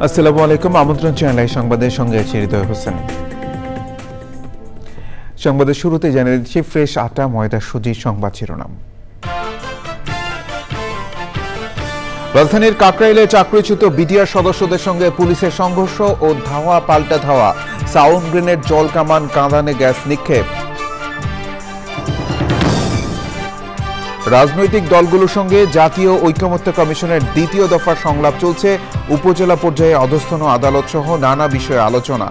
আসসালামু আলাইকুম। আমন্ত্রণ চ্যানেল সংবাদের সঙ্গে আছি হৃদয় হোসেন। সংবাদের শুরুতে জানিয়ে দিচ্ছি ফ্রেশ আটা ময়দা সুজি সংবাদ শিরোনাম। রাজধানীর কাকরাইলে চাকরিচ্যুত বিডিআর সদস্যদের সঙ্গে পুলিশের সংঘর্ষ ও ধাওয়া পাল্টা ধাওয়া, সাউন্ড গ্রেনেড, জল কামান, কাঁদানে গ্যাস নিক্ষেপ। রাজনৈতিক দলগুলোর সঙ্গে জাতীয় ঐকমত্য কমিশনের দ্বিতীয় দফার সংলাপ চলছে। উপজেলা পর্যায়ে অধস্তন আদালত সহ নানা বিষয়ে আলোচনা।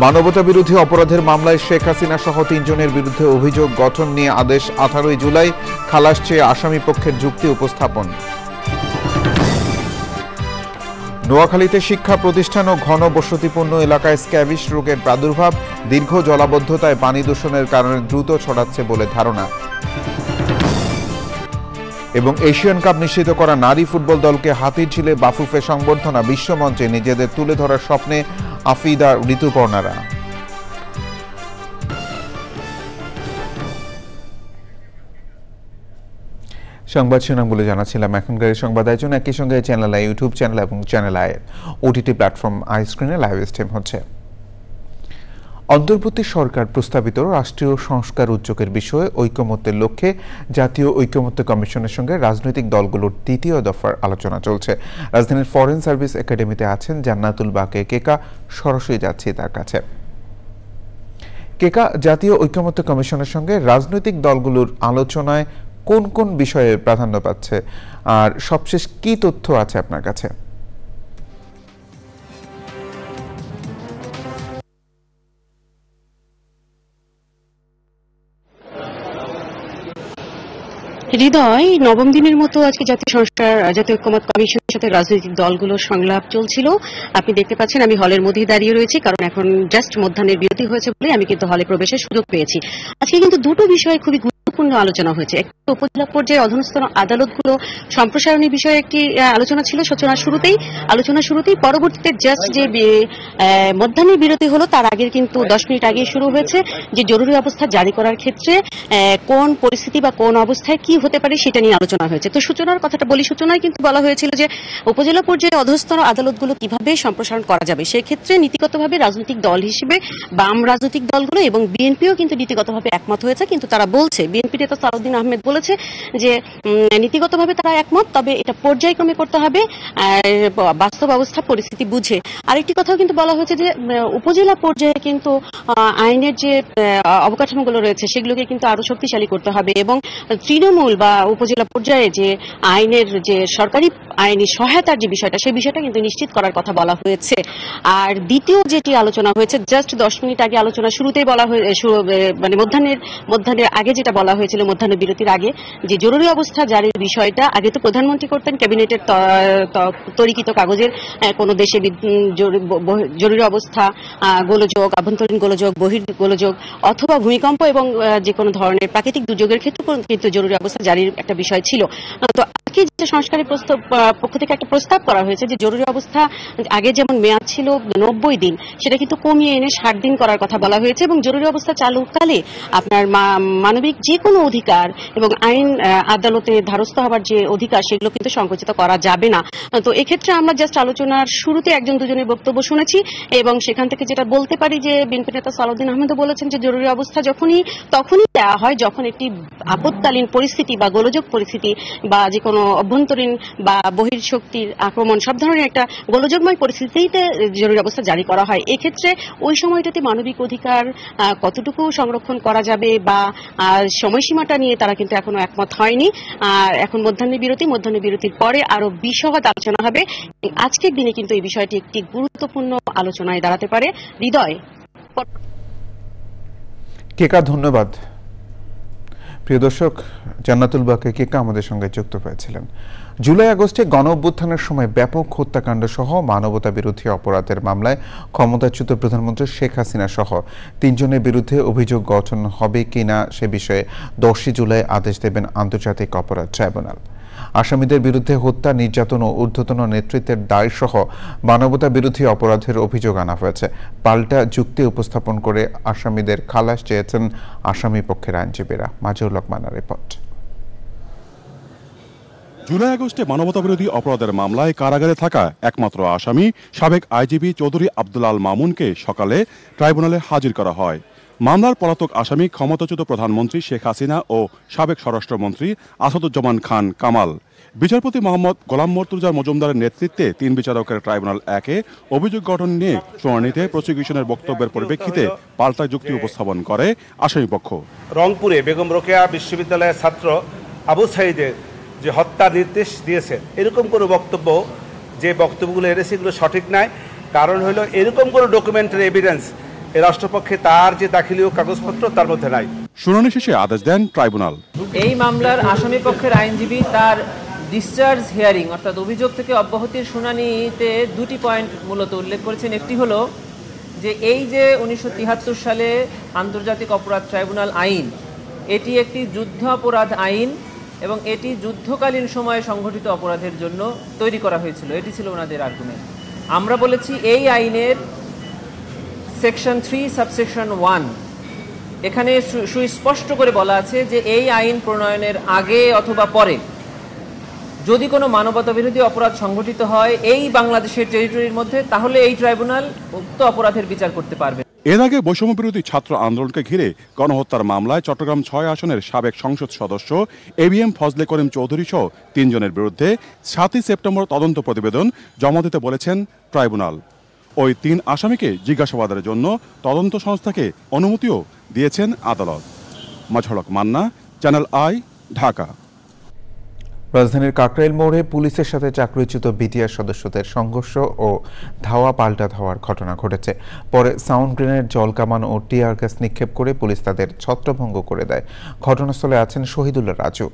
মানবতা বিরোধী অপরাধের মামলায় শেখ হাসিনা সহ ৩ জনের বিরুদ্ধে অভিযোগ গঠন নিয়ে আদেশ 18 জুলাই, খালাস চেয়ে আসামি পক্ষের যুক্তি উপস্থাপন। নোয়াখালীতে শিক্ষা প্রতিষ্ঠান ও ঘন বসতিপূর্ণ এলাকায় স্ক্যাবিস রোগের প্রাদুর্ভাব, দীর্ঘ জলাবদ্ধতায় পানি দূষণের কারণে দ্রুত ছড়াচ্ছে বলে ধারণা। এবং এশিয়ান কাপ নিশ্চিত করা নারী ফুটবল দলকে হাতিরঝিলে বাফুফে সংবর্ধনা, বিশ্বমঞ্চে নিজেদের তুলে ধরার স্বপ্নে আফিদা, ঋতুপর্ণারা। সংবাদ শিরোনামগুলো জানাচ্ছিলাম। এখনকার সংবাদ আয়োজন একই সঙ্গে চ্যানেল আই ইউটিউব চ্যানেল এবং channel I OTT platform I স্ক্রিনে লাইভ স্ট্রিম হচ্ছে। অন্তর্বর্তী সরকার প্রস্তাবিত রাষ্ট্রীয় সংস্কার উদ্যোগের বিষয়ে ঐকমত্যের লক্ষ্যে জাতীয় ঐকমত্য কমিশনের সঙ্গে রাজনৈতিক দলগুলোর দ্বিতীয় দফার আলোচনা চলছে। রাজধানীর ফরেন সার্ভিস একাডেমিতে আছেন জান্নাতুল বাকে কেকা, সরাসরি যাচ্ছি তার কাছে। কেকা, জাতীয় ঐকমত্য কমিশনের সঙ্গে রাজনৈতিক দলগুলোর আলোচনায় কোন কোন বিষয়ে প্রাধান্য পাচ্ছে আর সবশেষ কি তথ্য আছে আপনার কাছে? হৃদয়, নবম দিনের মতো আজকে জাতীয় ঐকমত্য কমিশনের সাথে রাজনৈতিক দলগুলোর সংলাপ চলছিল। আপনি দেখতে পাচ্ছেন আমি হলের মধ্যেই দাঁড়িয়ে রয়েছি, কারণ এখন জাস্ট মধ্যাহ্নের বিরতি হয়েছে বলে আমি কিন্তু হলে প্রবেশের সুযোগ পেয়েছি। আজকে কিন্তু দুটো বিষয়ে খুবই গুরুত্বপূর্ণ আলোচনা হয়েছে। একটা উপজেলা পর্যায়ে অধস্তন আদালতগুলো সম্প্রসারণের বিষয়ে একটি আলোচনা ছিল আলোচনা শুরুতেই। পরবর্তীতে জাস্ট যে মধ্যাহ্নের বিরতি হলো তার আগে কিন্তু 10 মিনিট আগে শুরু হয়েছে যে জরুরি অবস্থা জারি করার ক্ষেত্রে কোন পরিস্থিতি বা কোন অবস্থায় কি হতে পারে সেটা নিয়ে আলোচনা হয়েছে। তো সূচনার কথাটা বলি, সূচনায় কিন্তু বলা হয়েছিল যে উপজেলা পর্যায়ে অধস্তন আদালতগুলো কিভাবে সম্প্রসারণ করা যাবে। সেক্ষেত্রে নীতিগতভাবে রাজনৈতিক দল হিসেবে বাম রাজনৈতিক দলগুলো এবং বিএনপিও কিন্তু নীতিগতভাবে একমত হয়েছে। কিন্তু তারা বলছে, বিএনপি নেতা সালাউদ্দিন আহমেদ বলেছে যে নীতিগতভাবে তারা একমত, তবে এটা পর্যায়ক্রমে করতে হবে বাস্তব অবস্থা পরিস্থিতি বুঝে। আরেকটি কথাও কিন্তু বলা হয়েছে যে উপজেলা পর্যায়ে কিন্তু আইনের যে অবকাঠামোগুলো রয়েছে সেগুলোকে কিন্তু আরো শক্তিশালী করতে হবে এবং তৃণমূল বা উপজেলা পর্যায়ে যে আইনের যে সরকারি আইনি সহায়তার যে বিষয়টা, সেই বিষয়টা কিন্তু নিশ্চিত করার কথা বলা হয়েছে। আর দ্বিতীয় যেটি আলোচনা হয়েছে, জাস্ট 10 মিনিট আগে আলোচনা শুরুতেই বলা মানে মধ্যাহ্নের আগে যেটা বলা হয়েছিল, মধ্যাহ্ন বিরতির আগে, যে জরুরি অবস্থা জারির বিষয়টা আগে তো প্রধানমন্ত্রী করতেন ক্যাবিনেটের তরিকিত কাগজের কোনো দেশে জরুরি অবস্থা, গোলযোগ, আভ্যন্তরীণ গোলযোগ, বহির গোলযোগ অথবা ভূমিকম্প এবং যে কোনো ধরনের প্রাকৃতিক দুর্যোগের ক্ষেত্রে কিন্তু জরুরি অবস্থা জারির একটা বিষয় ছিল। তো আজকে যে সংস্কারের পক্ষ থেকে একটা প্রস্তাব করা হয়েছে যে জরুরি অবস্থা আগে যেমন মেয়াদ ছিল 90 দিন, সেটা কিন্তু কমিয়ে এনে 60 দিন করার কথা বলা হয়েছে এবং জরুরি অবস্থা চালুকালে আপনার মানবিক যে কোনো অধিকার এবং আইন আদালতে ধারস্থ হওয়ার যে অধিকার সেগুলো কিন্তু সংকুচিত করা যাবে না। তো এক্ষেত্রে আমরা জাস্ট আলোচনার শুরুতে একজন দুজনের বক্তব্য শুনেছি এবং সেখান থেকে যেটা বলতে পারি যে বিএনপি নেতা সালাউদ্দিন আহমেদও বলেছেন যে জরুরি অবস্থা তখনই দেওয়া হয় যখন একটি আপৎকালীন পরিস্থিতি বা গোলযোগ পরিস্থিতি বা যে কোনো অভ্যন্তরীণ বা বহির্শক্তির আক্রমণ, সব ধরনের একটা গোলযোগময় পরিস্থিতিতে জরুরি অবস্থা জারি করা হয়। এক্ষেত্রে ওই সময়টাতে মানবিক অধিকার কতটুকু সংরক্ষণ করা যাবে বা সময়সীমাটা নিয়ে তারা কিন্তু এখনো একমত হয়নি। এখন মধ্যাহ্ন বিরতির পরে আরো বিশদ আলোচনা হবে। আজকের দিনে কিন্তু এই বিষয়টি একটি গুরুত্বপূর্ণ আলোচনায় দাঁড়াতে পারে। হৃদয়, কেকা, ধন্যবাদ। প্রিয় দর্শক, জান্নাতুল বাকে কেকা আমাদের সঙ্গে যুক্ত হয়েছিলেন। জুলাই আগস্টে গণ অভ্যুত্থানের সময় ব্যাপক হত্যাকাণ্ড সহ মানবতা বিরোধী অপরাধের মামলায় ক্ষমতাচ্যুত প্রধানমন্ত্রী শেখ হাসিনা সহ ৩ জনের বিরুদ্ধে অভিযোগ গঠন হবে কিনা সে বিষয়ে 10 জুলাই আদেশ দেবেন আন্তর্জাতিক অপরাধ ট্রাইব্যুনাল। আসামিদের বিরুদ্ধে হত্যা, নির্যাতন ও ঊর্ধ্বতন নেতৃত্বের দায় সহ মানবতা বিরোধী অপরাধের অভিযোগ আনা হয়েছে। পাল্টা যুক্তি উপস্থাপন করে আসামিদের খালাস চেয়েছেন আসামি পক্ষের আইনজীবীরা। মাজুর লোকমানের রিপোর্ট। জুলাই আগস্টে মানবতাবিরোধী অপরাধের মামলায় কারাগারে থাকা একমাত্র আসামি সাবেক আইজিপি চৌধুরী আব্দুল আল মামুনকে সকালে ট্রাইব্যুনালে হাজির করা হয়। মামলার পলাতক আসামি ক্ষমতাচ্যুত প্রধানমন্ত্রী শেখ হাসিনা ও সাবেক স্বরাষ্ট্রমন্ত্রী আসাদুজ্জামান খান কামাল। বিচারপতি মোহাম্মদ গোলাম মর্তুজা মজুমদারের নেতৃত্বে 3 বিচারকের ট্রাইব্যুনাল 1-এ অভিযোগ গঠন নিয়ে শুনানিতে প্রসিকিউশনের বক্তব্যের পরিপ্রেক্ষিতে পাল্টা যুক্তি উপস্থাপন করে আসামিপক্ষ। রংপুরে বেগম রোকেয়া বিশ্ববিদ্যালয়ের ছাত্র আবু সাইদের যে হত্যার নির্দেশ দিয়েছে এরকম কোনো বক্তব্য, যে বক্তব্যগুলো এনেছে এগুলো সঠিক নয়। কারণ হলো এরকম কোনো ডকুমেন্টারি এভিডেন্স এই রাষ্ট্রপক্ষে তার যে দাখিলীয় কাগজপত্র তার মধ্যে নাই। শুনানি শেষে আদেশ দেন ট্রাইব্যুনাল। এই মামলার আসামি পক্ষের আইনজীবী তার ডিসচার্জ হিয়ারিং অর্থাৎ অভিযোগ থেকে অব্যাহতির শুনানিতে 2টি পয়েন্ট মূলত উল্লেখ করেছেন। একটি হলো যে এই যে 1973 সালে আন্তর্জাতিক অপরাধ ট্রাইব্যুনাল আইন, এটি একটি যুদ্ধ অপরাধ আইন এবং এটি যুদ্ধকালীন সময়ে সংঘটিত অপরাধের জন্য তৈরি করা হয়েছিল। এটি ছিল ওনাদের আর্গুমেন্ট। আমরা বলেছি এই আইনের সেকশন 3 সাবসেকশন 1 এখানে সুস্পষ্ট করে বলা আছে যে এই আইন প্রণয়নের আগে অথবা পরে যদি কোনো মানবতাবিরোধী অপরাধ সংঘটিত হয় এই বাংলাদেশের টেরিটরির মধ্যে, তাহলে এই ট্রাইব্যুনাল উক্ত অপরাধের বিচার করতে পারবে। এর আগে বৈষম্যবিরোধী ছাত্র আন্দোলনকে ঘিরে গণহত্যার মামলায় চট্টগ্রাম 6 আসনের সাবেক সংসদ সদস্য ABM ফজলে করিম চৌধুরী সহ 3 জনের বিরুদ্ধে 7ই সেপ্টেম্বর তদন্ত প্রতিবেদন জমা দিতে বলেছেন ট্রাইব্যুনাল। ওই 3 আসামিকে জিজ্ঞাসাবাদের জন্য তদন্ত সংস্থাকে অনুমতিও দিয়েছেন আদালত। Mazharul Manna, channel I, Dhaka. রাজধানীর কাকরাইল মোড়ে পুলিশের সাথে চাকরিচ্যুত বিটিআর সদস্যদের সংঘর্ষ ও ধাওয়া পাল্টা ধাওয়ার ঘটনা ঘটেছে। পরে সাউন্ড গ্রেনেড, জল কামান ও টিয়ার গ্যাস নিক্ষেপ করে পুলিশ তাদের ছত্রভঙ্গ করে দেয়। ঘটনাস্থলে আছেন শহীদুল্লাহ রাজু।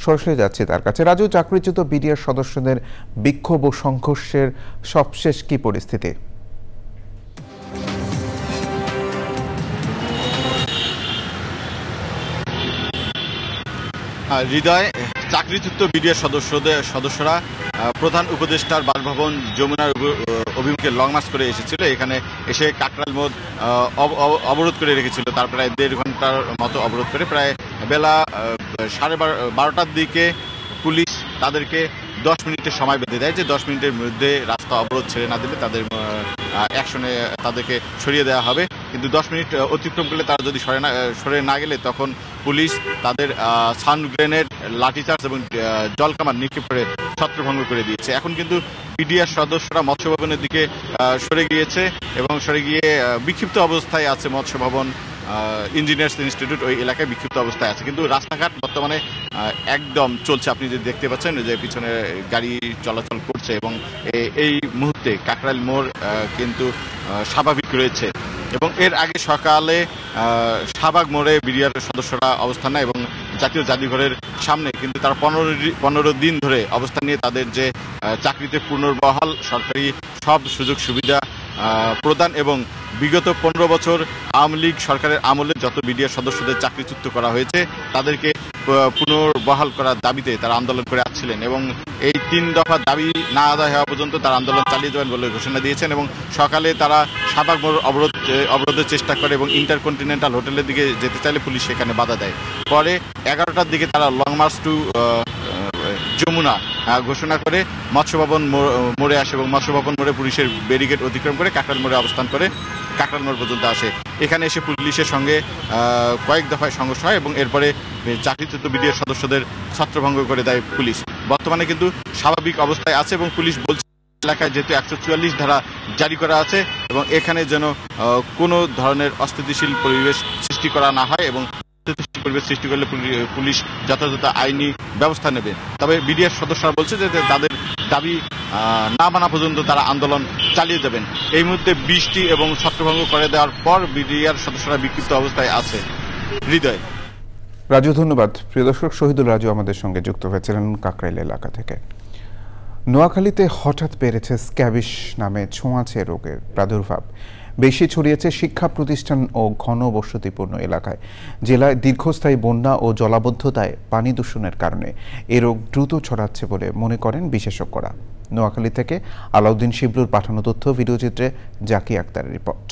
সরাসরি যাচ্ছি তার কাছে। রাজু, চাকরিচ্যুত বিটিআর সদস্যদের বিক্ষোভ ও সংঘর্ষের সবশেষ কি পরিস্থিতি? হৃদয়, চাকরিচ্যুত বিডিআর সদস্যরা প্রধান উপদেষ্টার বাসভবন যমুনার অভিমুখে লং মার্চ করে এসেছিল। এখানে এসে কাকরাইল মোড় অবরোধ করে রেখেছিল। তার প্রায় 1.5 ঘন্টার মতো অবরোধ করে প্রায় বেলা 12:30টার দিকে পুলিশ তাদেরকে 10 মিনিটের সময় বেঁধে দেয় যে 10 মিনিটের মধ্যে রাস্তা অবরোধ ছেড়ে না দিলে তাদের অ্যাকশনে তাদেরকে সরিয়ে দেওয়া হবে। কিন্তু 10 মিনিট অতিক্রম করলে তারা যদি সরে না গেলে তখন পুলিশ তাদের সাউন্ড গ্রেনেড, লাঠিচার্জ এবং জলকামান নিক্ষেপ করে ছত্রভঙ্গ করে দিয়েছে। এখন কিন্তু বিডিআর সদস্যরা মৎস্য ভবনের দিকে সরে গিয়েছে এবং সরে গিয়ে বিক্ষিপ্ত অবস্থায় আছে মৎস্য ভবন, ইঞ্জিনিয়ার্স ইনস্টিটিউট ওই এলাকায় বিক্ষিপ্ত অবস্থায় আছে। কিন্তু রাস্তাঘাট বর্তমানে একদম চলছে। আপনি যে দেখতে পাচ্ছেন যে পিছনে গাড়ি চলাচল করছে এবং এই মুহূর্তে কাকরাইল মোড় কিন্তু স্বাভাবিক রয়েছে। এবং এর আগে সকালে শাহবাগ মোড়ে বিডিআর সদস্যরা অবস্থান নেয় এবং জাতীয় জাদুঘরের সামনে কিন্তু তারা 15 দিন ধরে অবস্থান নিয়ে তাদের যে চাকরিতে পুনর্বহাল, সরকারি সব সুযোগ সুবিধা প্রদান এবং বিগত 15 বছর আওয়ামী লীগ সরকারের আমলে যত বিডিআর সদস্যদের চাকরিচ্যুত করা হয়েছে তাদেরকে পুনর্বহাল করার দাবিতে তারা আন্দোলন করে আসছিলেন এবং এই 3 দফা দাবি না আদায় হওয়া পর্যন্ত তারা আন্দোলন চালিয়ে যাবেন বলে ঘোষণা দিয়েছেন। এবং সকালে তারা শাহবাগ মোড় অবরোধের চেষ্টা করে এবং ইন্টারকন্টিনেন্টাল হোটেলের দিকে যেতে চাইলে পুলিশ সেখানে বাধা দেয়। পরে 11টার দিকে তারা লং মার্চ টু যমুনা ঘোষণা করে মৎস্য ভবন মোড়ে আসে এবং মৎস্য ভবন মোড়ে পুলিশের ব্যারিকেড অতিক্রম করে কাকরাইল মোড়ে অবস্থান করে কাকরাইল মোড় পর্যন্ত আসে। এখানে এসে পুলিশের সঙ্গে কয়েক দফায় সংঘর্ষ হয় এবং এরপরে চাকরিচ্যুত বিডিআর সদস্যদের ছত্রভঙ্গ করে দেয় পুলিশ। বর্তমানে কিন্তু স্বাভাবিক অবস্থায় আছে এবং পুলিশ বলছে এলাকায় যেহেতু 144 ধারা জারি করা আছে এবং এখানে যেন কোনো ধরনের অস্থিতিশীল পরিবেশ সৃষ্টি করা না হয় এবং পরিবেশ সৃষ্টি করলে পুলিশ যথাযথ আইনি ব্যবস্থা নেবে। তবে বিডিআর সদস্যরা বলছে যে তাদের দাবি না মানা পর্যন্ত তারা আন্দোলন চালিয়ে যাবেন। এই মুহূর্তে বৃষ্টি এবং ছত্রভঙ্গ করে দেওয়ার পর বিডিআর সদস্যরা বিক্ষিপ্ত অবস্থায় আছে। হৃদয়। রাজু, ধন্যবাদ। প্রিয় দর্শক, শহীদুল রাজু আমাদের সঙ্গে যুক্ত হয়েছিলেন কাকরাইল এলাকা থেকে। নোয়াখালীতে হঠাৎ বেড়েছে স্ক্যাবিস নামে ছোঁয়াচে রোগের প্রাদুর্ভাব। বেশি ছড়িয়েছে শিক্ষা প্রতিষ্ঠান ও ঘনবসতিপূর্ণ এলাকায়। জেলায় দীর্ঘস্থায়ী বন্যা ও জলাবদ্ধতায় পানি দূষণের কারণে এ রোগ দ্রুত ছড়াচ্ছে বলে মনে করেন বিশেষজ্ঞরা। নোয়াখালী থেকে আলাউদ্দিন শিবলুর পাঠানো তথ্য, ভিডিওচিত্রে জাকি আক্তারের রিপোর্ট।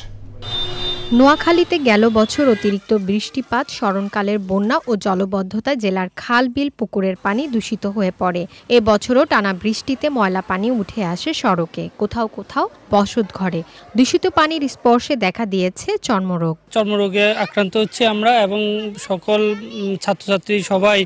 নোয়াখালীতে গেল বছর অতিরিক্ত বৃষ্টিপাত, স্মরণকালের বন্যা ও জলবদ্ধতায় জেলার খাল, বিল, পুকুরের পানি দূষিত হয়ে পড়ে। এ বছরও টানা বৃষ্টিতে ময়লা পানি উঠে আসে সড়কে, কোথাও কোথাও বসত ঘরে। দূষিত পানির স্পর্শে দেখা দিয়েছে চর্মরোগ। চর্মরোগে আক্রান্ত হচ্ছে আমরা এবং সকল ছাত্রছাত্রী সবাই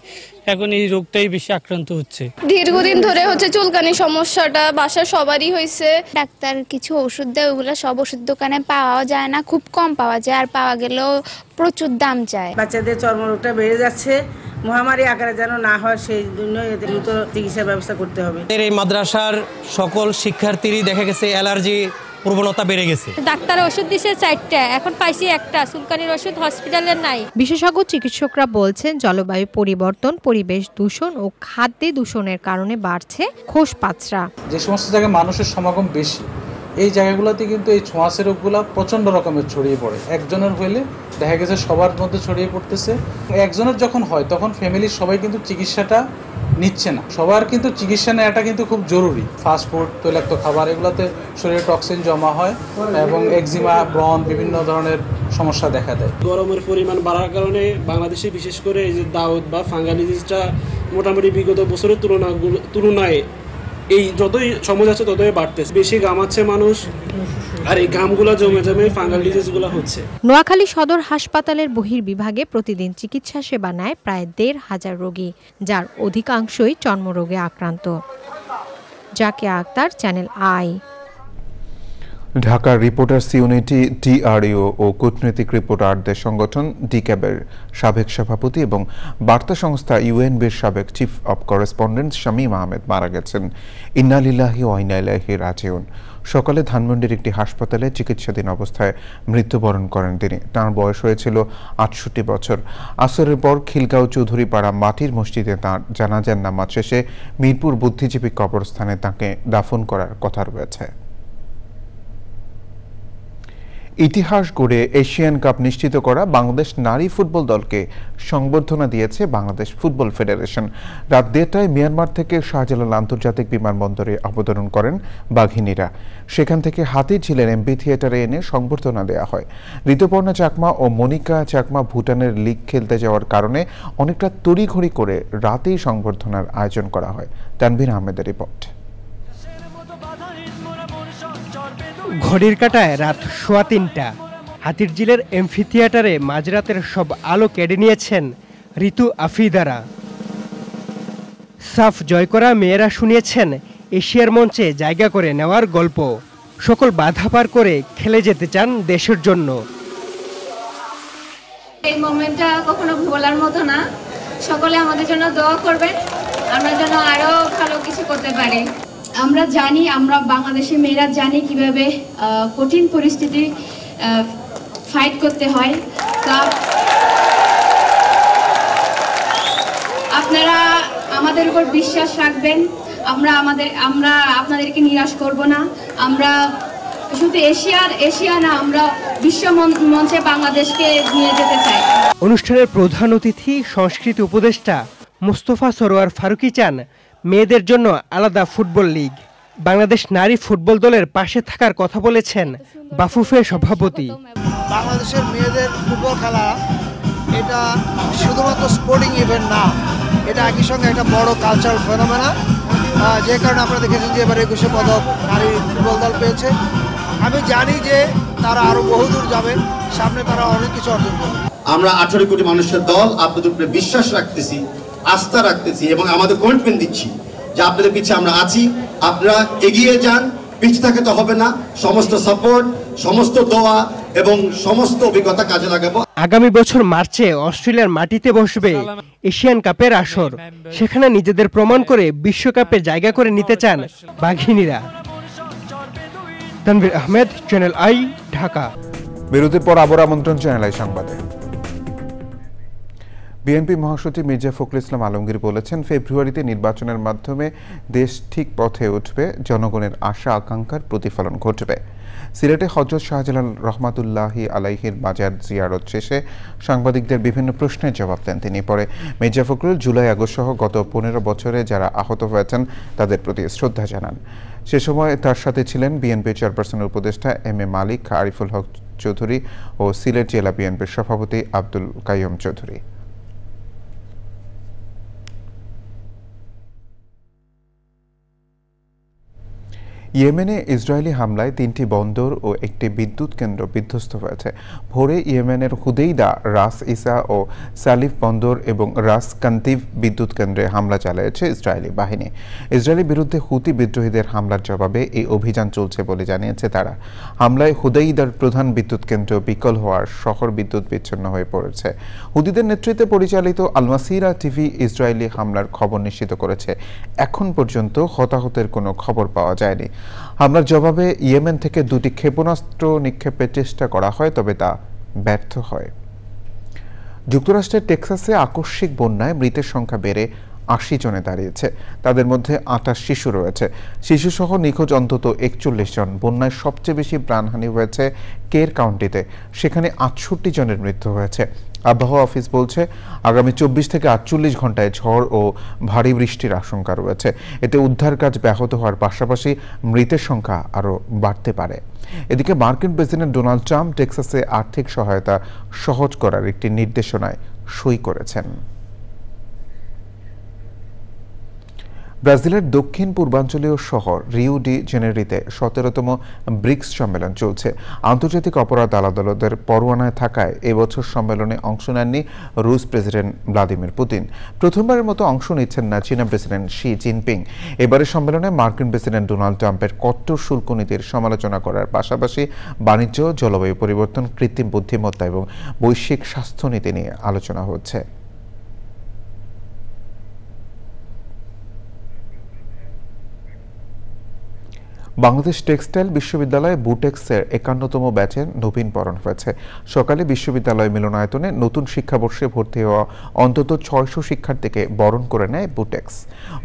এখন এই রোগটাই বেশি আক্রান্ত হচ্ছে। দীর্ঘদিন ধরে হচ্ছে চুলকানি সমস্যাটা বাসায় সবারই হয়েছে। ডাক্তার কিছু ওষুধ দেয়, ওগুলো সব ওষুধ দোকানে পাওয়া যায় না, খুব কম পাওয়া যায়, আর পাওয়া গেলেও প্রচুর দাম চায়। বাচ্চাদের চর্মরোগটা বেড়ে যাচ্ছে, মহামারী আকারে যেন না হয় সেই জন্য এদের দ্রুত চিকিৎসার ব্যবস্থা করতে হবে। এই মাদ্রাসার সকল শিক্ষার্থীরই দেখা গেছে অ্যালার্জি প্রবণতা বেড়ে গেছে। ডাক্তার ওষুধ দিছে 4টা, এখন পাইছি একটা, চুলকানির ওষুধ হসপিটালে নাই। বিশেষজ্ঞ চিকিৎসকরা বলছেন জলবায়ু পরিবর্তন, পরিবেশ দূষণ ও খাদ্য দূষণের কারণে বাড়ছে খোসপাঁচড়া। যে সমস্ত জায়গায় মানুষের সমাগম বেশি, এই জায়গাগুলোতে কিন্তু এই ছোঁয়াচে রোগগুলো প্রচণ্ড রকমের ছড়িয়ে পড়ে। একজনের হইলে দেখা গেছে সবার মধ্যে ছড়িয়ে পড়তেছে। একজনের যখন হয় তখন ফ্যামিলির সবাই কিন্তু চিকিৎসাটা নিচ্ছে না। সবার কিন্তু চিকিৎসা নেওয়াটা কিন্তু খুব জরুরি। ফাস্টফুড, তৈলাক্ত খাবার, এগুলোতে শরীরে টক্সিন জমা হয় এবং একজিমা, ব্রণ, বিভিন্ন ধরনের সমস্যা দেখা দেয়। গরমের পরিমাণ বাড়ার কারণে বাংলাদেশে বিশেষ করে এই যে দাউদ বা ফাঙ্গাল ডিজিজটা মোটামুটি বিগত বছরের তুলনায় এই যতই সময় যাচ্ছে ততই বাড়তেছে, বেশি ঘামাচ্ছে মানুষ, আর এই ঘামগুলো জমে জমে ফাঙ্গাল ডিজিজগুলো হচ্ছে। নোয়াখালী সদর হাসপাতালের বহির্বিভাগে প্রতিদিন চিকিৎসা সেবা নেয় প্রায় 1,500 রোগী, যার অধিকাংশই চর্মরোগে আক্রান্ত। Zakia Akter, channel I. ঢাকার রিপোর্টার্স ইউনিটি ডিআরইউ ও কূটনৈতিক রিপোর্টারদের সংগঠন ডিক্যাবের সাবেক সভাপতি এবং বার্তা সংস্থা ইউএনবির সাবেক chief of correspondent Shamim Ahmed মারা গেছেন। ইন্না লিল্লাহি ওয়া ইন্না ইলাইহি রাজিউন। সকালে ধানমন্ডির একটি হাসপাতালে চিকিৎসাধীন অবস্থায় মৃত্যুবরণ করেন তিনি। তাঁর বয়স হয়েছিল 68 বছর। আসরের পর খিলগাঁও চৌধুরীপাড়া মাটির মসজিদে তাঁর জানাজার নামাজ শেষে মিরপুর বুদ্ধিজীবী কবরস্থানে তাঁকে দাফন করার কথা রয়েছে। ইতিহাস গড়ে এশিয়ান কাপ নিশ্চিত করা বাংলাদেশ নারী ফুটবল দলকে সংবর্ধনা দিয়েছে বাংলাদেশ ফুটবল ফেডারেশন। রাত 1:30টায় মিয়ানমার থেকে শাহজালাল আন্তর্জাতিক বিমানবন্দরে অবতরণ করেন বাঘিনীরা। সেখান থেকে হাতিঝিলের এমপি থিয়েটারে এনে সংবর্ধনা দেওয়া হয়। ঋতুপর্ণা চাকমা ও মনিকা চাকমা ভুটানের লিগ খেলতে যাওয়ার কারণে অনেকটা তড়িঘড়ি করে রাতেই সংবর্ধনার আয়োজন করা হয়। তানভীর আহমেদের রিপোর্ট। ঘড়ির কাঁটায় রাত 3:15। হাতিরঝিলের এমফি থিয়েটারে মাঝরাতের সব আলো কেড়ে নিয়েছেন ঋতু আফিদারা। সাফ জয় করা মেয়েরা শুনিয়েছেন এশিয়ার মঞ্চে জায়গা করে নেওয়ার গল্প। সকল বাধা পার করে খেলে যেতে চান দেশের জন্য। এই মোমেন্টটা কখনো ভোলার মতো না। সকলে আমাদের জন্য দোয়া করবেন, আমরা যেন আরো ভালো কিছু করতে পারি। আমরা জানি, আমরা বাংলাদেশের মেয়েরা জানি কিভাবে কঠিন পরিস্থিতি ফাইট করতে হয়। আপনারা আমাদের উপর বিশ্বাস রাখবেন, আমরা আপনাদেরকে নিরাশ করব না। আমরা শুধু এশিয়া না, আমরা বিশ্ব মঞ্চে বাংলাদেশকে নিয়ে যেতে চাই। অনুষ্ঠানের প্রধান অতিথি সংস্কৃতি উপদেষ্টা মুস্তফা সরোয়ার ফারুকি চান মেয়েদের জন্য আলাদা ফুটবল লীগ। বাংলাদেশ নারী ফুটবল দলের পাশে থাকার কথা বলেছেন বাফুফে সভাপতি। বাংলাদেশের মেয়েদের ফুটবল খেলা এটা শুধুমাত্র স্পোর্টিং ইভেন্ট না, এটা একই সঙ্গে একটা বড় কালচারাল ফেনোমেনা, যে কারণে আপনারা দেখেছেন যে এবার 21 পদক নারী ফুটবল দল পেয়েছে। আমি জানি যে তারা আরো বহুদূর যাবে, সামনে তারা অনেক কিছু অর্জন করবে। আমরা 18 কোটি মানুষের দল, আপনাদের উপরে বিশ্বাস রাখতেছি, আস্থা রাখতেছি এবং আমাদের কমিটমেন্ট দিচ্ছি যে আপনাদের পিছিয়ে আমরা আছি। আপনারা এগিয়ে যান, পিছিয়ে থাকতে তো হবে না। সমস্ত সাপোর্ট, সমস্ত দোয়া এবং সমস্ত অভিজ্ঞতা কাজে লাগাবো। আগামী বছর মার্চে অস্ট্রেলিয়ার মাটিতে বসবে এশিয়ান কাপের আসর। সেখানে নিজেদের প্রমাণ করে বিশ্বকাপে জায়গা করে নিতে চান বাঘিনীরা। Tanvir Ahmed, channel I, Dhaka. বিরতির পর আবার আমন্ত্রণ চ্যানেল আই সংবাদে। বিএনপি মহাসচিব মির্জা ফখরুল ইসলাম আলমগীর বলেছেন, ফেব্রুয়ারিতে নির্বাচনের মাধ্যমে দেশ ঠিক পথে উঠবে, জনগণের আশা আকাঙ্ক্ষার প্রতিফলন ঘটবে। সিলেটে হযরত শাহজালাল রহমাতুল্লাহি আলাইহির মাজার জিয়ারত শেষে সাংবাদিকদের বিভিন্ন প্রশ্নের জবাব দেন তিনি। পরে মির্জা ফখরুল জুলাই আগস্ট সহ গত 15 বছরে যারা আহত হয়েছেন তাদের প্রতি শ্রদ্ধা জানান। সে সময় তার সাথে ছিলেন বিএনপি চেয়ারপারসনের উপদেষ্টা এম এ মালিক, আরিফুল হক চৌধুরী ও সিলেট জেলা বিএনপির সভাপতি আব্দুল কাইয়ুম চৌধুরী। ইয়েমেনে ইসরায়েলি হামলায় 3টি বন্দর ও একটি বিদ্যুৎ কেন্দ্র বিধ্বস্ত হয়েছে। ভোরে ইয়েমেনের হুদেইদা, রাস ইসা ও সালিফ বন্দর এবং রাস কান্তিভ বিদ্যুৎ কেন্দ্রে হামলা চালিয়েছে ইসরায়েলি বাহিনী। ইসরায়েলের বিরুদ্ধে হুতি বিদ্রোহীদের হামলার জবাবে এই অভিযান চলছে বলে জানিয়েছে তারা। হামলায় হুদেইদার প্রধান বিদ্যুৎ কেন্দ্র বিকল হওয়ার শহর বিদ্যুৎ বিচ্ছিন্ন হয়ে পড়েছে। হুতিদের নেতৃত্বে পরিচালিত আল মাসিরা টিভি ইসরায়েলি হামলার খবর নিশ্চিত করেছে। এখন পর্যন্ত হতাহতের কোনো খবর পাওয়া যায়নি। হামলার জবাবে ইয়েমেন থেকে 2টি ক্ষেপণাস্ত্র নিক্ষেপের চেষ্টা করা হয়, তবে তা ব্যর্থ হয়। যুক্তরাষ্ট্রের টেক্সাসে আকস্মিক বন্যায় মৃতের সংখ্যা বেড়ে 80 জনে দাঁড়িয়েছে। তাদের মধ্যে 28 শিশু রয়েছে। শিশুসহ নিখোঁজ অন্তত 41 জন। বন্যায় সবচেয়ে বেশি প্রাণহানি হয়েছে কের কাউন্টিতে, সেখানে 68 জনের মৃত্যু হয়েছে। আবহাওয়া অফিস বলছে আগামী 24 থেকে 48 ঘন্টায় ঝড় ও ভারী বৃষ্টির আশঙ্কা রয়েছে। এতে উদ্ধার কাজ ব্যাহত হওয়ার পাশাপাশি মৃতের সংখ্যা আরও বাড়তে পারে। এদিকে মার্কিন প্রেসিডেন্ট ডোনাল্ড ট্রাম্প টেক্সাসে আর্থিক সহায়তা সহজ করার একটি নির্দেশনায় সই করেছেন। ব্রাজিলের দক্ষিণ পূর্বাঞ্চলীয় শহর রিও ডি জেনেরিতে 17তম ব্রিক্স সম্মেলন চলছে। আন্তর্জাতিক অপরাধ আদালতের পরোয়ানায় থাকায় এবছর সম্মেলনে অংশ নেননি রুশ প্রেসিডেন্ট ভ্লাদিমির পুতিন। প্রথমবারের মতো অংশ নিচ্ছেন না চীনা প্রেসিডেন্ট শি জিনপিং। এবারের সম্মেলনে মার্কিন প্রেসিডেন্ট ডোনাল্ড ট্রাম্পের কঠোর শুল্ক নীতির সমালোচনা করার পাশাপাশি বাণিজ্য, জলবায়ু পরিবর্তন, কৃত্রিম বুদ্ধিমত্তা এবং বৈশ্বিক স্বাস্থ্যনীতি নিয়ে আলোচনা হচ্ছে। বাংলাদেশ টেক্সটাইল বিশ্ববিদ্যালয়ে বুটেক্সের 51তম ব্যাচের নবীনবরণ হয়েছে। সকালে বিশ্ববিদ্যালয় মিলনায়তনে নতুন শিক্ষাবর্ষে ভর্তি হওয়া অন্তত 600 শিক্ষার্থীকে বরণ করে নেয় বুটেক্স।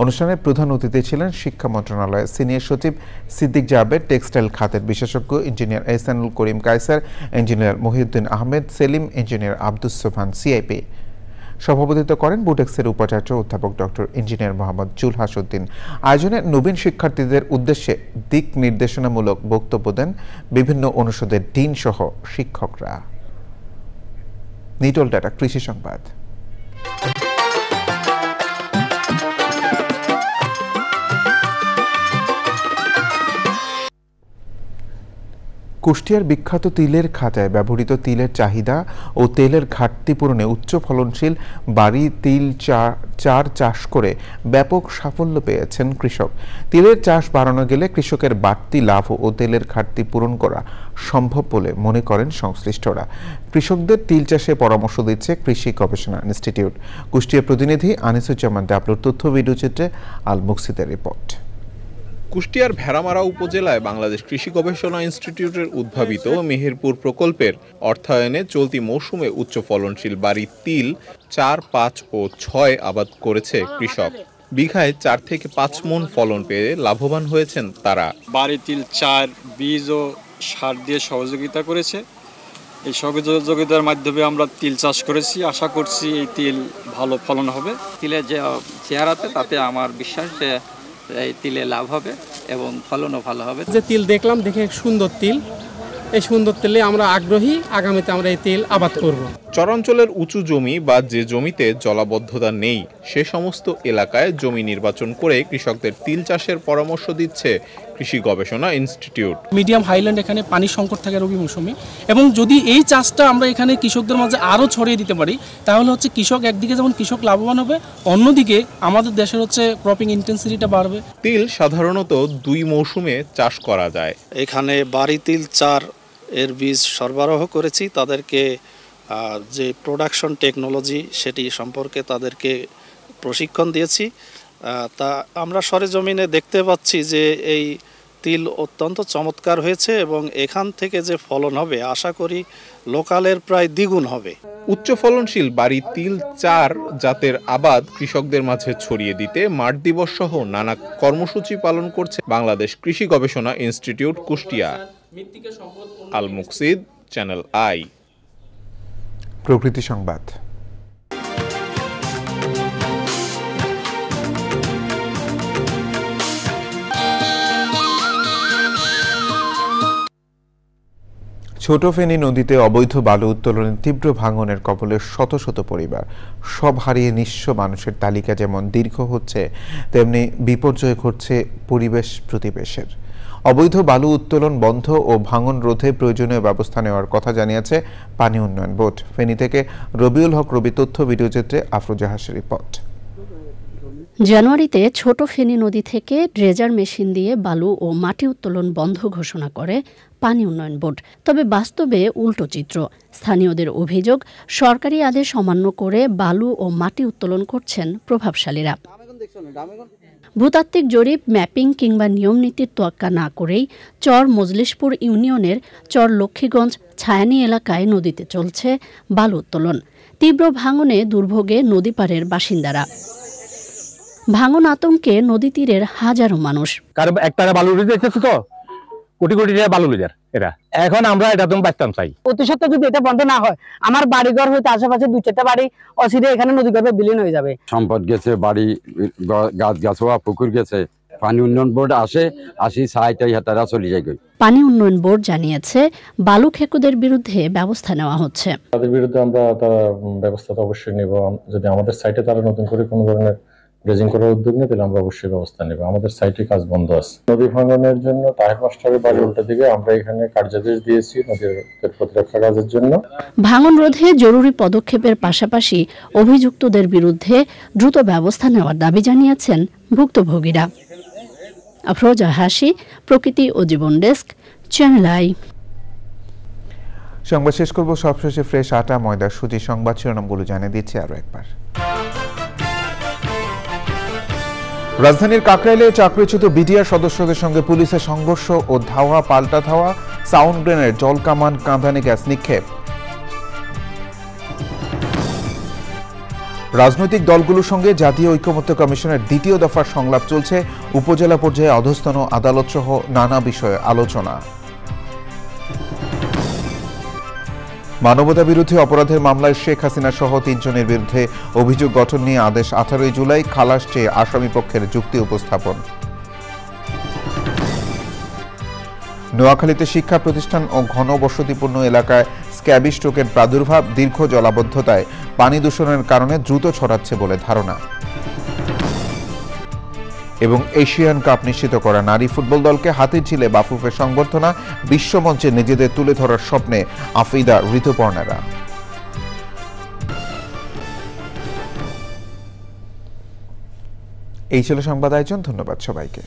অনুষ্ঠানে প্রধান অতিথি ছিলেন শিক্ষা মন্ত্রণালয়ের সিনিয়র সচিব সিদ্দিক জাবের, টেক্সটাইল খাতের বিশেষজ্ঞ engineer Ehsanul Karim Kaiser, engineer Mohiuddin Ahmed Selim, engineer Abdus Sobhan CIP. সভাপতিত্ব করেন বুটেক্সের উপাচার্য অধ্যাপক ডক্টর ইঞ্জিনিয়ার মোহাম্মদ জুলহাস উদ্দিন। আয়োজনে নবীন শিক্ষার্থীদের উদ্দেশ্যে দিক নির্দেশনামূলক বক্তব্য দেন বিভিন্ন অনুষদের ডিন সহ শিক্ষকরা। নিটল ডাটা কৃষি সংবাদ। কুষ্টিয়ার বিখ্যাত তিলের খাঁচায় ব্যবহৃত তিলের চাহিদা ও তেলের ঘাটতি পূরণে উচ্চ ফলনশীল বাড়ি তিল চার চাষ করে ব্যাপক সাফল্য পেয়েছেন কৃষক। তিলের চাষ বাড়ানো গেলে কৃষকের বাড়তি লাভ ও তেলের ঘাটতি পূরণ করা সম্ভব বলে মনে করেন সংশ্লিষ্টরা। কৃষকদের তিল চাষে পরামর্শ দিচ্ছে কৃষি গবেষণা ইনস্টিটিউট। কুষ্টিয়া প্রতিনিধি আনিসুজ্জামান ডাবলুর তথ্য ভিডিওচিত্রে আল মুকসিদের রিপোর্ট। কুষ্টিয়ার ভেড়ামারা উপজেলায় বাংলাদেশ কৃষি গবেষণা ইনস্টিটিউটের উদ্ভাবিত মেহেরপুর প্রকল্পের অর্থায়নে চলতি মৌসুমে উচ্চ ফলনশীল বাড়ি তিল 4, 5 ও 6 আবাদ করেছে কৃষক। বিঘায় 4 থেকে 5 মণ ফলন পেয়ে লাভবান হয়েছেন তারা। বাড়ি তিল 4 বীজ ও সার দিয়ে সহযোগিতা করেছে। এই সহযোগিতার মাধ্যমে আমরা তিল চাষ করেছি। আশা করছি এই তিল ভালো ফলন হবে। তিলের যে চেহারাতে তাতে আমার বিশ্বাস যে এই তিলে লাভ হবে এবং ফলনও ভালো হবে। যে তিল দেখলাম, দেখে সুন্দর তিল, এই সুন্দর তেলে আমরা আগ্রহী, আগামীতে আমরা এই তিল আবাদ করব। চরাঞ্চলের উঁচু জমি বা যে জমিতে জলাবদ্ধতা নেই সে সমস্ত এলাকায় জমি নির্বাচন করে কৃষকদের তিল চাষের পরামর্শ দিচ্ছে কৃষি গবেষণা ইনস্টিটিউট। মিডিয়াম হাইল্যান্ড এখানে পানি সংকট থাকে রবি মৌসুমে, এবং যদি এই চাষটা আমরা এখানে কৃষকদের মাঝে আরও ছড়িয়ে দিতে পারি তাহলে হচ্ছে কৃষক একদিকে যেমন কৃষক লাভবান হবে, অন্যদিকে আমাদের দেশের হচ্ছে ক্রপিং ইন্টেন্সিটিটা বাড়বে। তিল সাধারণত 2 মৌসুমে চাষ করা যায়। এখানে বাড়ি তিল 4 এর বীজ সরবরাহ করেছি। তাদেরকে যে প্রোডাকশন টেকনোলজি সেটি সম্পর্কে তাদেরকে প্রশিক্ষণ দিয়েছি। তা আমরা সরেজমিনে দেখতে পাচ্ছি যে এই তিল অত্যন্ত চমৎকার হয়েছে এবং এখান থেকে যে ফলন হবে আশা করি লোকালের প্রায় দ্বিগুণ হবে। উচ্চ ফলনশীল বাড়ি তিল 4 জাতের আবাদ কৃষকদের মাঝে ছড়িয়ে দিতে মাঠ দিবস সহ নানা কর্মসূচি পালন করছে বাংলাদেশ কৃষি গবেষণা institute Kushtia. Al মুকসিদ, channel I. প্রকৃতি সংবাদ। ছোট ফেনী নদীতে অবৈধ বালু উত্তোলনের তীব্র ভাঙনের কবলে শত শত পরিবার, সব হারিয়ে নিঃস্ব মানুষের তালিকা যেমন দীর্ঘ হচ্ছে, তেমনি বিপর্যয় ঘটছে পরিবেশ প্রতিবেশের। অবৈধ বালু উত্তোলন বন্ধ ও ভাঙন রোধে প্রয়োজনীয় ব্যবস্থা নেওয়ার কথা জানিয়েছে পানি উন্নয়ন বোর্ড। ফেনী থেকে রবিউল হক রবি, তথ্য ভিডিওচিত্রে আফরোজাহাসের রিপোর্ট। জানুয়ারিতে ছোট ফেনী নদী থেকে ড্রেজার মেশিন দিয়ে বালু ও মাটি উত্তোলন বন্ধ ঘোষণা করে পানি উন্নয়ন বোর্ড। তবে বাস্তবে উল্টো চিত্র। স্থানীয়দের অভিযোগ, সরকারি আদেশ অমান্য করে বালু ও মাটি উত্তোলন করছেন প্রভাবশালীরা। ভূতাত্ত্বিক জরিপ, ম্যাপিং কিংবা নিয়ম নীতির তোয়াক্কা না করেই চর মজলিশপুর ইউনিয়নের চর লক্ষ্মীগঞ্জ ছায়ানী এলাকায় নদীতে চলছে বালু উত্তোলন। তীব্র ভাঙনে দুর্ভোগে নদী পাড়ের বাসিন্দারা। ভাঙন আতঙ্কে নদী তীরের হাজারো মানুষ। কারণ এক টাকা বালু দিতেছে তো কোটি কোটি টাকা বালু লিজার এরা। এখন আমরা এটা তুমি বাঁচতাম চাই। অতি সত্ত্বর যদি এটা বন্ধ না হয়, আমার বাড়িঘর হইতে আশেপাশে 2-4টা বাড়ি অসিরে এখানে নদী গর্ভে বিলীন হয়ে যাবে। সম্পদ গেছে, বাড়ি গাছ গাছোয়া পুকুর গেছে। পানি উন্নয়ন বোর্ড আসি সাইটাই হাতারা চলে যায়। পানি উন্নয়ন বোর্ড জানিয়েছে বালু খেকোদের বিরুদ্ধে ব্যবস্থা নেওয়া হচ্ছে। তাদের বিরুদ্ধে আমরা ব্যবস্থা তো অবশ্যই নেব। যদি আমাদের সাইটে তারা নতুন করে কোনো ধরনের ড্রেজিং করার উদ্যোগ নেই, তাহলে আমরা অবশ্যই ব্যবস্থা নেব। আমাদের সাইটে কাজ বন্ধ আছে। নদী ভাঙনের জন্য তাহের মাস্টারের বাড়ি উল্টা দিকে আমরা এখানে কার্যাদেশ দিয়েছি নদীর প্রতিরক্ষা কাজের জন্য। ভাঙন রোধে জরুরি পদক্ষেপের পাশাপাশি অভিযুক্তদের বিরুদ্ধে দ্রুত ব্যবস্থা নেওয়ার দাবি জানিয়েছেন ভুক্তভোগীরা। আফরোজা হাসি, প্রকৃতি ও জীবন ডেস্ক, চ্যানেল আই। সংবাদ শেষ করব সবশেষে ফ্রেশ আটা, ময়দা, সুজি। সংবাদ শিরোনামগুলো জানিয়ে দিচ্ছি আরো একবার। রাজধানীর কাকরাইলে চাকরিচ্যুত বিডিআর সদস্যদের সঙ্গে পুলিশের সংঘর্ষ ও ধাওয়া পাল্টা ধাওয়া, সাউন্ড গ্রেনেড, জল কামান, কাঁদানে গ্যাস নিক্ষেপ। রাজনৈতিক দলগুলোর সঙ্গে জাতীয় ঐকমত্য কমিশনের দ্বিতীয় দফার সংলাপ চলছে। উপজেলা পর্যায়ে অধস্তন আদালত সহ নানা বিষয়ে আলোচনা। মানবতা বিরোধী অপরাধের মামলায় শেখ হাসিনা সহ 3 জনের বিরুদ্ধে অভিযোগ গঠন নিয়ে আদেশ 18 জুলাই। খালাস চেয়ে আসামি পক্ষের যুক্তি উপস্থাপন। নোয়াখালীতে শিক্ষা প্রতিষ্ঠান ও ঘনবসতিপূর্ণ এলাকায় স্ক্যাবিস রোগের প্রাদুর্ভাব, দীর্ঘ জলাবদ্ধতায় পানি দূষণের কারণে দ্রুত ছড়াচ্ছে বলে ধারণা। এবং এশিয়ান কাপ নিশ্চিত করা নারী ফুটবল দলকে হাতিরঝিলে বাফুফের সংবর্ধনা। বিশ্বমঞ্চে নিজেদের তুলে ধরার স্বপ্নে আফিদা, ঋতুপর্ণারা। এই ছিল সংবাদ আয়োজন। ধন্যবাদ সবাইকে।